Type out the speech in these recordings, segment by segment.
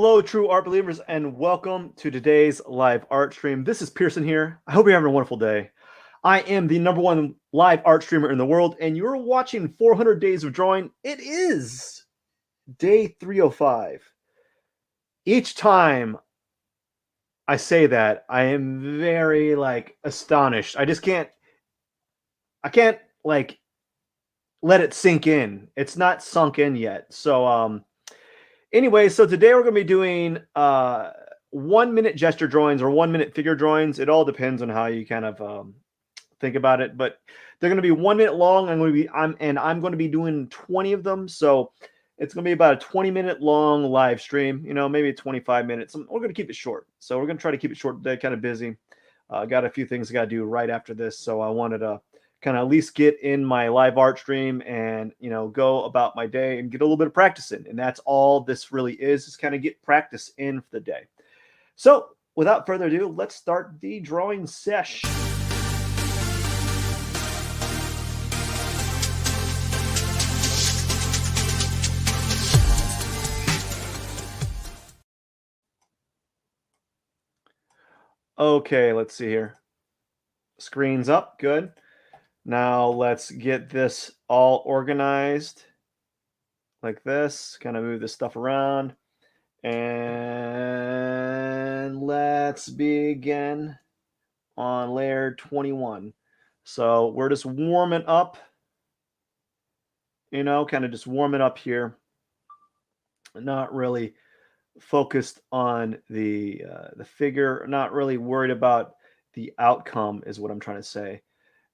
Hello, true art believers, and welcome to today's live art stream. This is Pierson here. I hope you're having a wonderful day. I am the #1 live art streamer in the world, and you're watching 400 Days of Drawing. It is day 305. Each time I say that, I am very astonished. I can't let it sink in. It's not sunk in yet. Anyway, so today we're going to be doing 1 minute gesture drawings or 1 minute figure drawings. It all depends on how you kind of think about it, but they're going to be 1 minute long. I'm going to be doing 20 of them. So it's going to be about a 20-minute long live stream, maybe 25 minutes. We're going to keep it short. So we're going to try to keep it short today, kind of busy. Got a few things I got to do right after this. So I wanted to kind of at least get in my live art stream and go about my day and get a little bit of practice in. And that's all this really is kind of get practice in for the day. So without further ado, let's start the drawing sesh. Okay, let's see here. Screen's up, good. Now let's get this all organized like this, kind of move this stuff around. And let's begin on layer 21. So we're just warming up, kind of just warming up here. Not really focused on the figure, not really worried about the outcome is what I'm trying to say.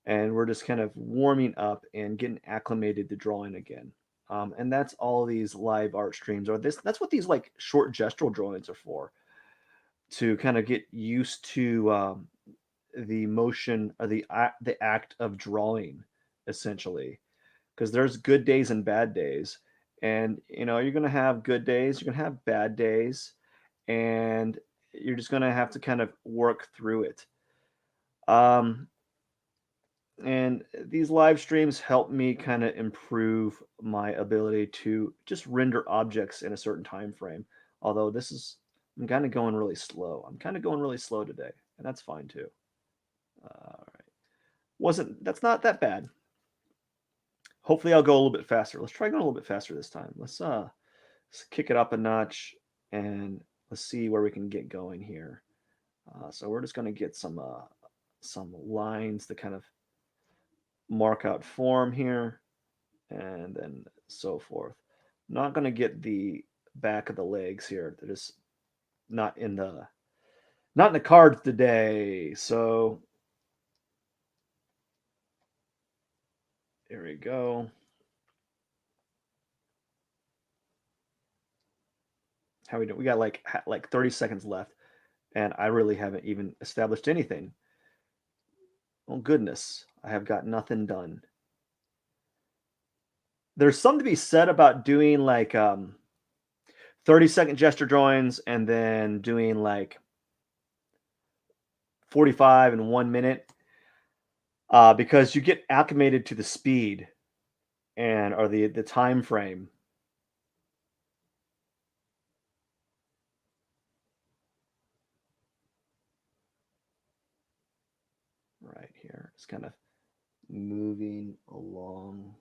And we're just kind of warming up and getting acclimated to drawing again. And that's all these live art streams are. That's what these short gestural drawings are for, to kind of get used to the motion or the act of drawing, essentially, because there's good days and bad days, and you're gonna have good days, you're gonna have bad days, and you're just gonna have to kind of work through it. And these live streams help me kind of improve my ability to just render objects in a certain time frame. Although I'm kind of going really slow. I'm kind of going really slow today, and that's fine too. All right, that's not that bad. Hopefully, I'll go a little bit faster. Let's try going a little bit faster this time. Let's kick it up a notch, and let's see where we can get going here. So we're just going to get some lines to kind of mark out form here, and then so forth. I'm not going to get the back of the legs here. They're just not in the cards today. So here we go. How we do? We got like 30 seconds left, and I really haven't even established anything. Oh goodness, I have got nothing done. There's something to be said about doing 30-second gesture drawings and then doing 45 and 1 minute, because you get acclimated to the speed or the time frame. Right here, it's kind of moving along.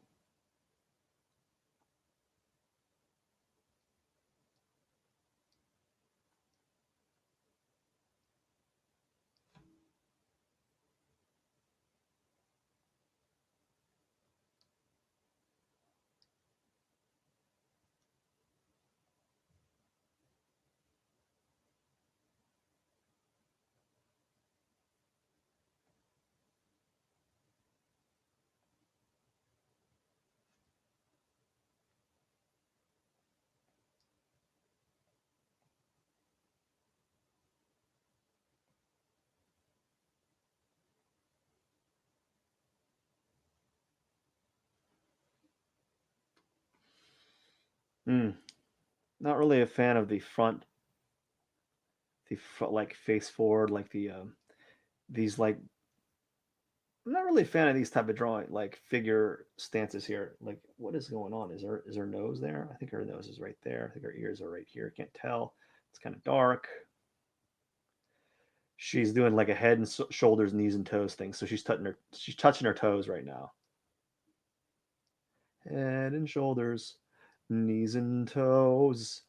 Not really a fan of the front face forward, these I'm not really a fan of these type of drawing, figure stances here. What is going on? Is her nose there? I think her nose is right there. I think her ears are right here. Can't tell. It's kind of dark. She's doing like a head and shoulders, knees and toes thing. So she's touching her toes right now. Head and shoulders, knees and toes,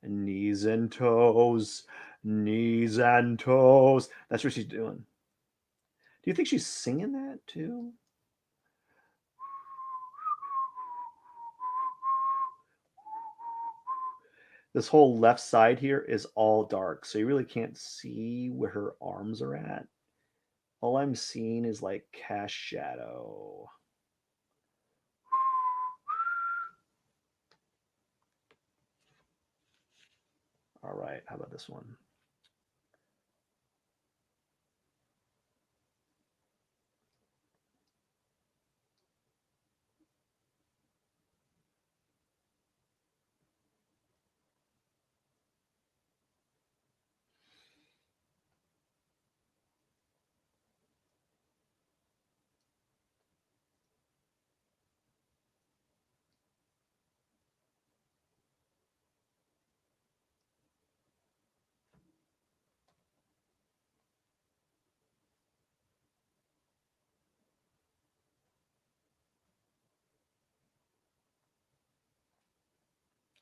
knees and toes, knees and toes. That's what she's doing. Do you think she's singing that too? This whole left side here is all dark, so you really can't see where her arms are at. All I'm seeing is like cast shadow. All right, how about this one?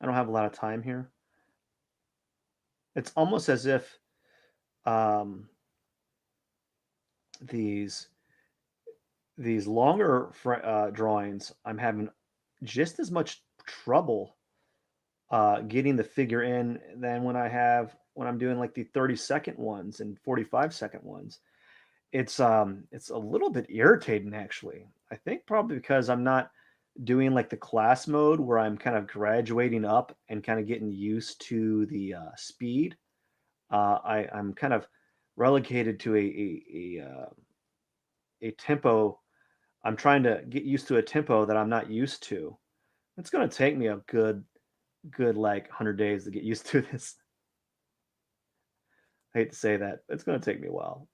I don't have a lot of time here. It's almost as if um, these these longer drawings, I'm having just as much trouble getting the figure in than when I'm doing like the 30-second ones and 45-second ones. It's a little bit irritating actually. I think probably because I'm not doing like the class mode where I'm kind of graduating up and kind of getting used to the speed. I'm kind of relegated to a tempo. I'm trying to get used to a tempo that I'm not used to. It's going to take me a good like 100 days to get used to this. I hate to say that. It's going to take me a while.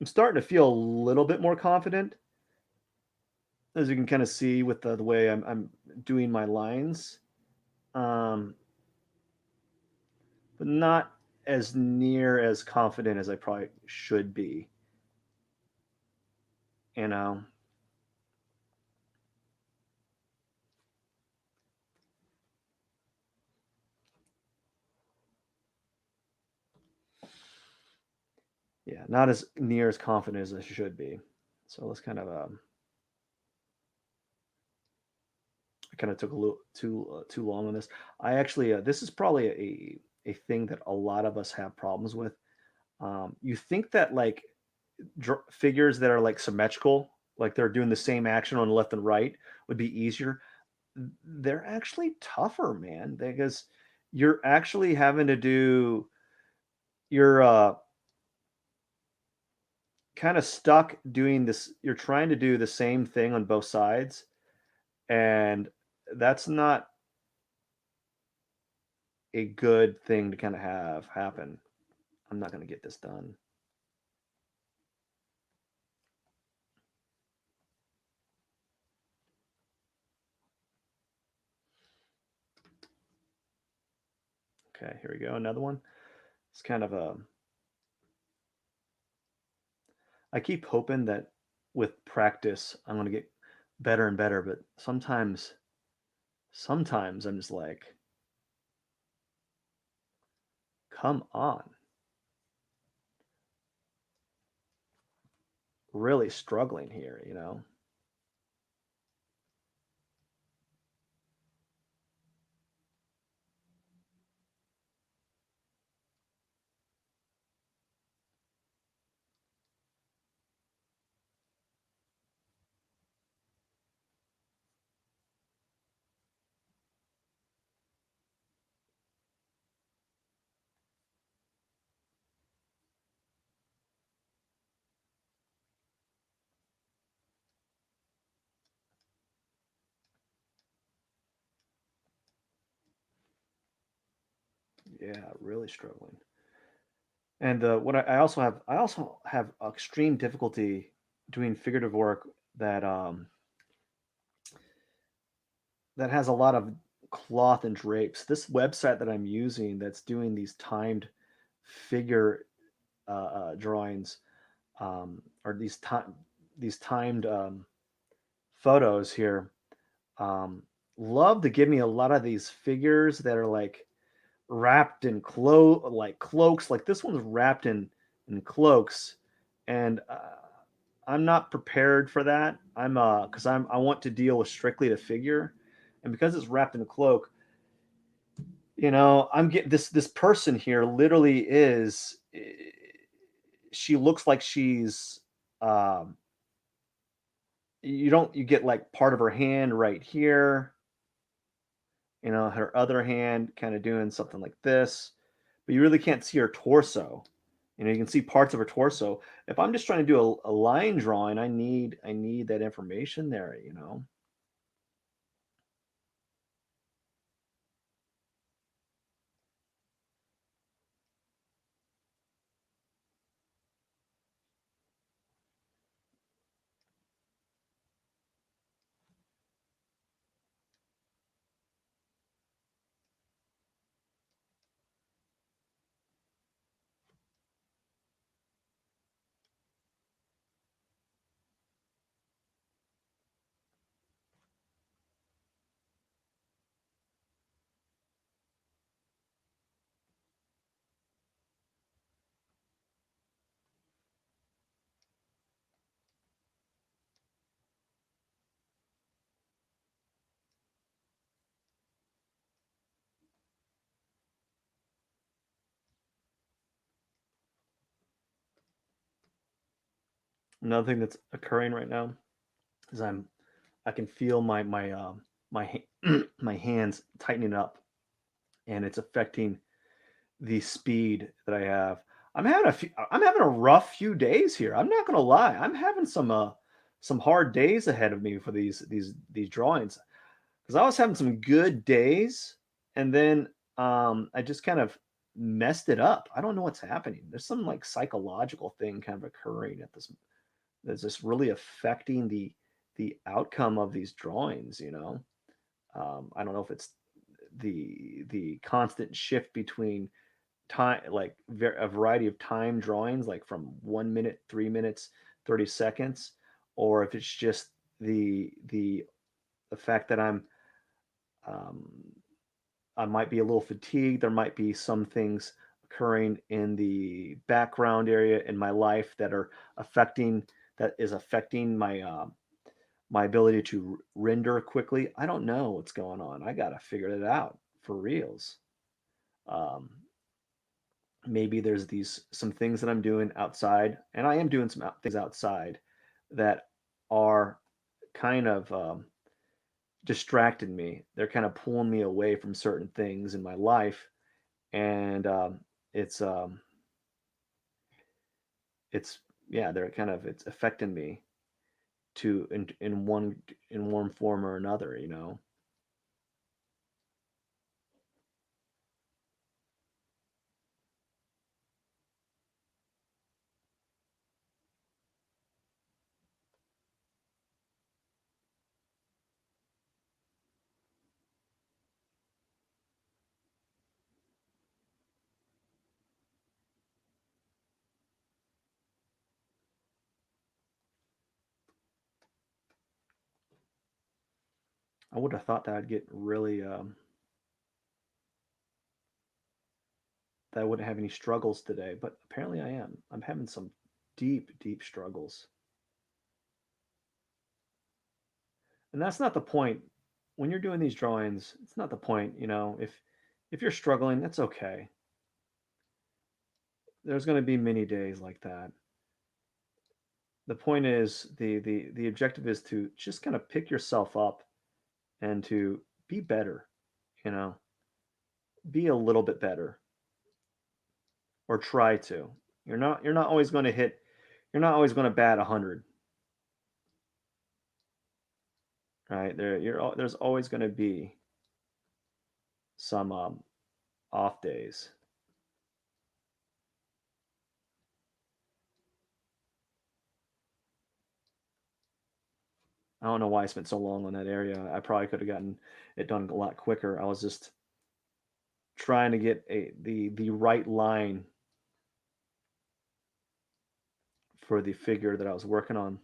I'm starting to feel a little bit more confident, as you can kind of see with the way I'm doing my lines, um, but not as near as confident as I probably should be. You know, yeah, not as near as confident as I should be. So let's kind of I kind of took a little too long on this. I actually this is probably a thing that a lot of us have problems with. You think that like figures that are like symmetrical, like they're doing the same action on the left and right, would be easier. They're actually tougher, man, because you're actually having to do you're kind of stuck doing this. You're trying to do the same thing on both sides, and that's not a good thing to kind of have happen. I'm not going to get this done. Okay, here we go. Another one. It's kind of a. I keep hoping that with practice, I'm going to get better and better, but sometimes I'm just like, come on, really struggling here, you know? Yeah, really struggling. And what I also have extreme difficulty doing figurative work that that has a lot of cloth and drapes. This website that I'm using that's doing these timed figure drawings, or these timed photos here, um, love to give me a lot of these figures that are like wrapped in like cloaks. Like this one's wrapped in cloaks, and I'm not prepared for that. I'm because I want to deal with strictly the figure, and because it's wrapped in a cloak, I'm getting this person here literally is. She looks like she's um you get like part of her hand right here, her other hand kind of doing something like this, but you really can't see her torso. You can see parts of her torso. If I'm just trying to do a line drawing, I need that information there. Another thing that's occurring right now is I can feel my hands tightening up, and it's affecting the speed that I have. I'm having a rough few days here. I'm not gonna lie. I'm having some hard days ahead of me for these drawings, because I was having some good days, and then I just kind of messed it up. I don't know what's happening. There's some like psychological thing kind of occurring at this that's just really affecting the outcome of these drawings. I don't know if it's the constant shift between time, like a variety of time drawings, like from 1 minute, 3 minutes, 30 seconds, or if it's just the fact that um, I might be a little fatigued. There might be some things occurring in the background area in my life that is affecting my ability to render quickly. I don't know what's going on. I gotta figure it out for reals. Um, Maybe there's these some things that I'm doing outside, and I am doing some things outside that are kind of distracting me. They're kind of pulling me away from certain things in my life, and it's um, it's yeah, it's affecting me to in one form or another. I would have thought that I'd get really that I wouldn't have any struggles today, but apparently I am. I'm having some deep, deep struggles. And that's not the point. When you're doing these drawings, it's not the point. If you're struggling, that's okay. There's going to be many days like that. The point is the objective is to just kind of pick yourself up and to be better, you know, be a little bit better, or try to. You're not always going to hit you're not always going to bat 100, right? There's always going to be some off days. I don't know why I spent so long on that area. I probably could have gotten it done a lot quicker. I was just trying to get the right line for the figure that I was working on.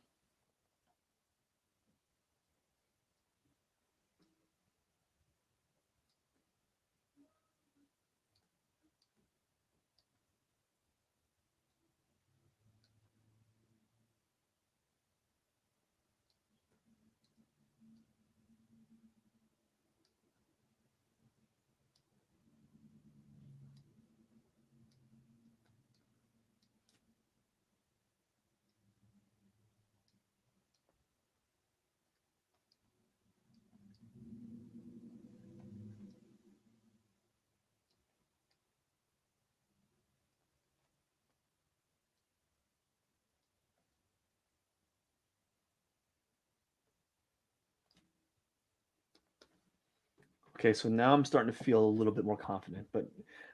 Okay, so now I'm starting to feel a little bit more confident, but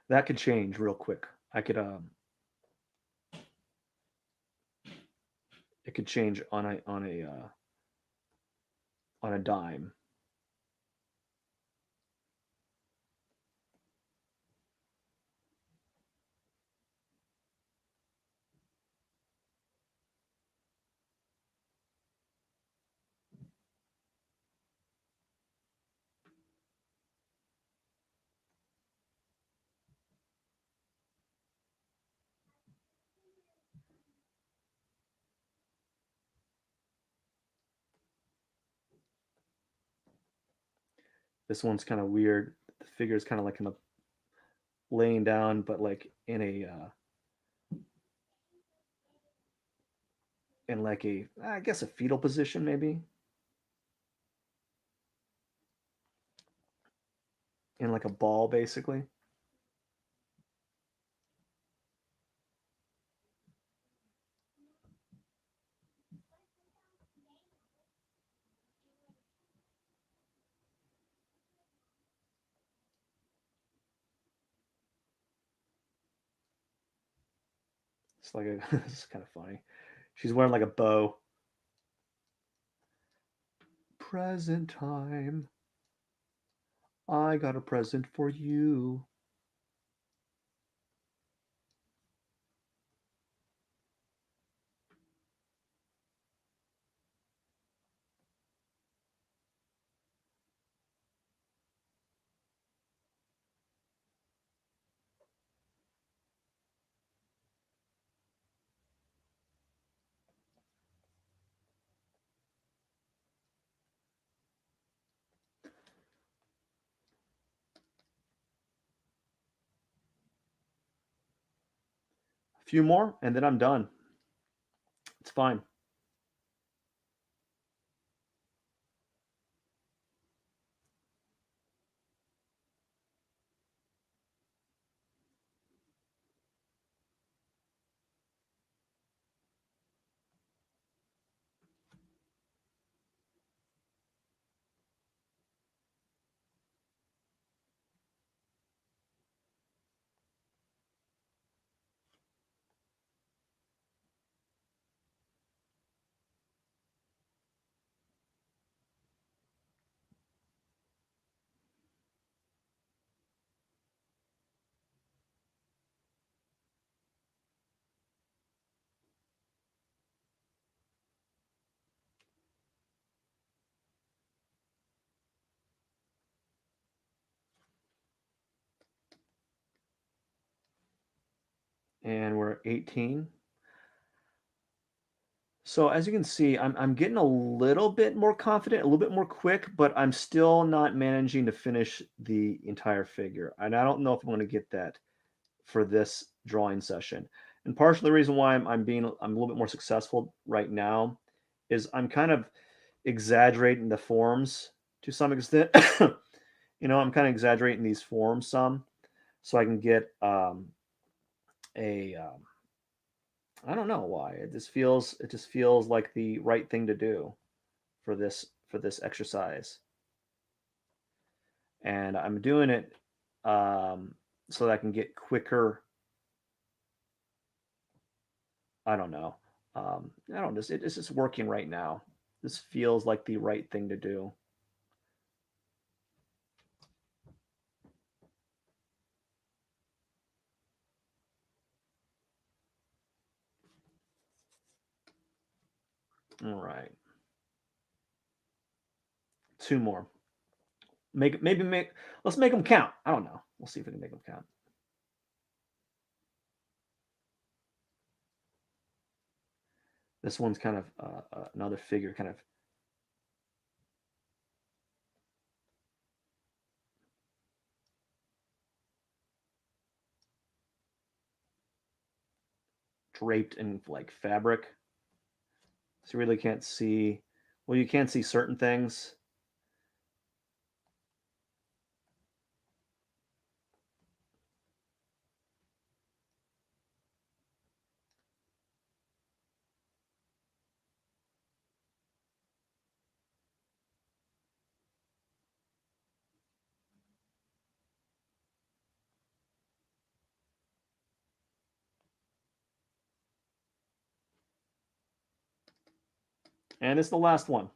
that could change real quick. I could it could change on a dime. This one's kind of weird. The figure is kind of like in a laying down, but like in like a I guess a fetal position maybe, in like a ball basically. It's like a this is kind of funny. She's wearing like a bow. Present time. I got a present for you. A few more, and then I'm done. It's fine. And we're 18. So as you can see, I'm getting a little bit more confident, a little bit more quick, but I'm still not managing to finish the entire figure. And I don't know if I'm going to get that for this drawing session. And partially the reason why I'm a little bit more successful right now is I'm kind of exaggerating the forms to some extent. I'm kind of exaggerating these forms some so I can get a I don't know why. It just feels like the right thing to do for this exercise. And I'm doing it so that I can get quicker. I don't know. I don't just it's just working right now. This feels like the right thing to do. All right. Two more. Let's make them count. I don't know. We'll see if we can make them count. This one's kind of another figure, kind of draped in like fabric. So you really can't see. Well, you can't see certain things. And it's the last one.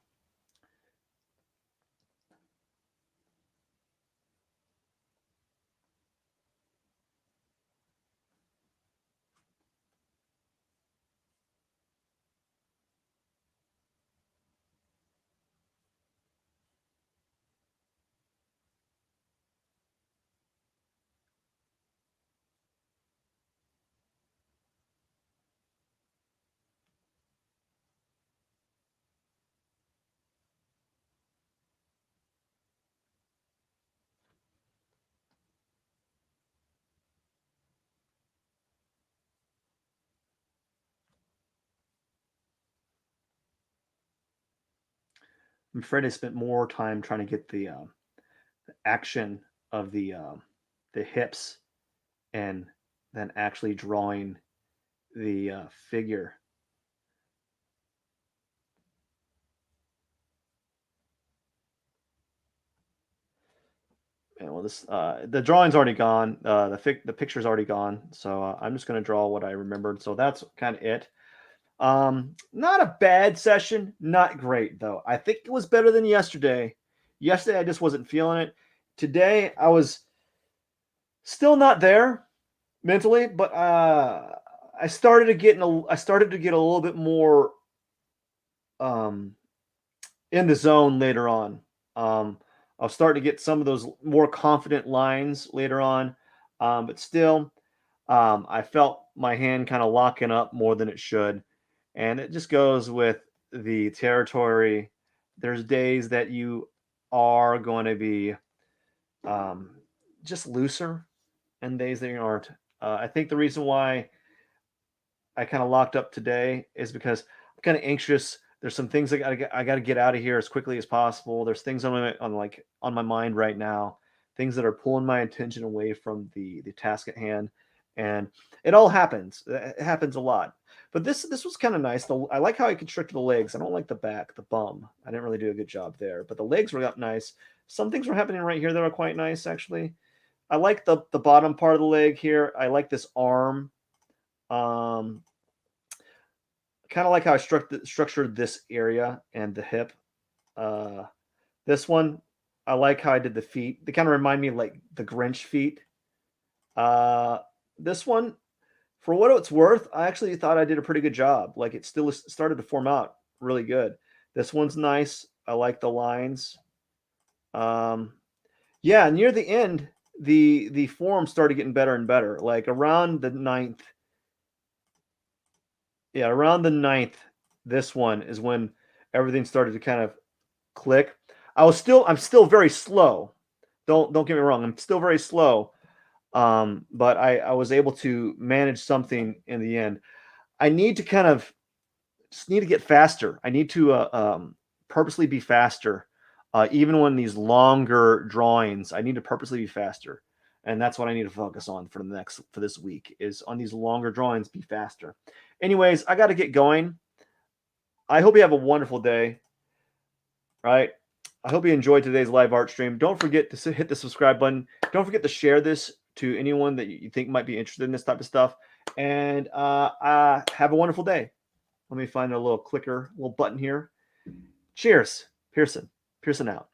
I'm afraid I spent more time trying to get the action of the hips and then actually drawing the figure. And well, this the drawing's already gone. The picture's already gone. So I'm just going to draw what I remembered. So that's kind of it. Not a bad session. Not great though. I think it was better than yesterday. Yesterday I just wasn't feeling it. Today I was still not there mentally, but I started to get a little bit more um, in the zone later on. I was starting to get some of those more confident lines later on, but still, I felt my hand kind of locking up more than it should, and it just goes with the territory. There's days that you are going to be um, just looser, and days that you aren't. I think the reason why I kind of locked up today is because I'm kind of anxious. There's some things I got to get out of here as quickly as possible. There's things on my mind right now, things that are pulling my attention away from the task at hand, and it all happens. It happens a lot. But this was kind of nice. I like how I constricted the legs. I don't like the back, the bum. I didn't really do a good job there. But the legs were up nice. Some things were happening right here that are quite nice actually. I like the bottom part of the leg here. I like this arm. Um, Kind of like how I structured this area and the hip. Uh, this one, I like how I did the feet. They kind of remind me of like the Grinch feet. Uh, this one, for what it's worth, I actually thought I did a pretty good job. Like it still started to form out really good. This one's nice. I like the lines. Um, yeah, near the end, the form started getting better and better. Like around the ninth, yeah, around the ninth, this one is when everything started to kind of click. I'm still very slow. Don't get me wrong. I'm still very slow. But I was able to manage something in the end. I need to kind of just need to get faster. I need to purposely be faster. Even when these longer drawings, I need to purposely be faster. And that's what I need to focus on for this week is on these longer drawings, be faster. Anyways, I got to get going. I hope you have a wonderful day. Right. I hope you enjoyed today's live art stream. Don't forget to hit the subscribe button. Don't forget to share this to anyone that you think might be interested in this type of stuff. And have a wonderful day. Let me find a little clicker, little button here. Cheers. Pierson. Pierson out.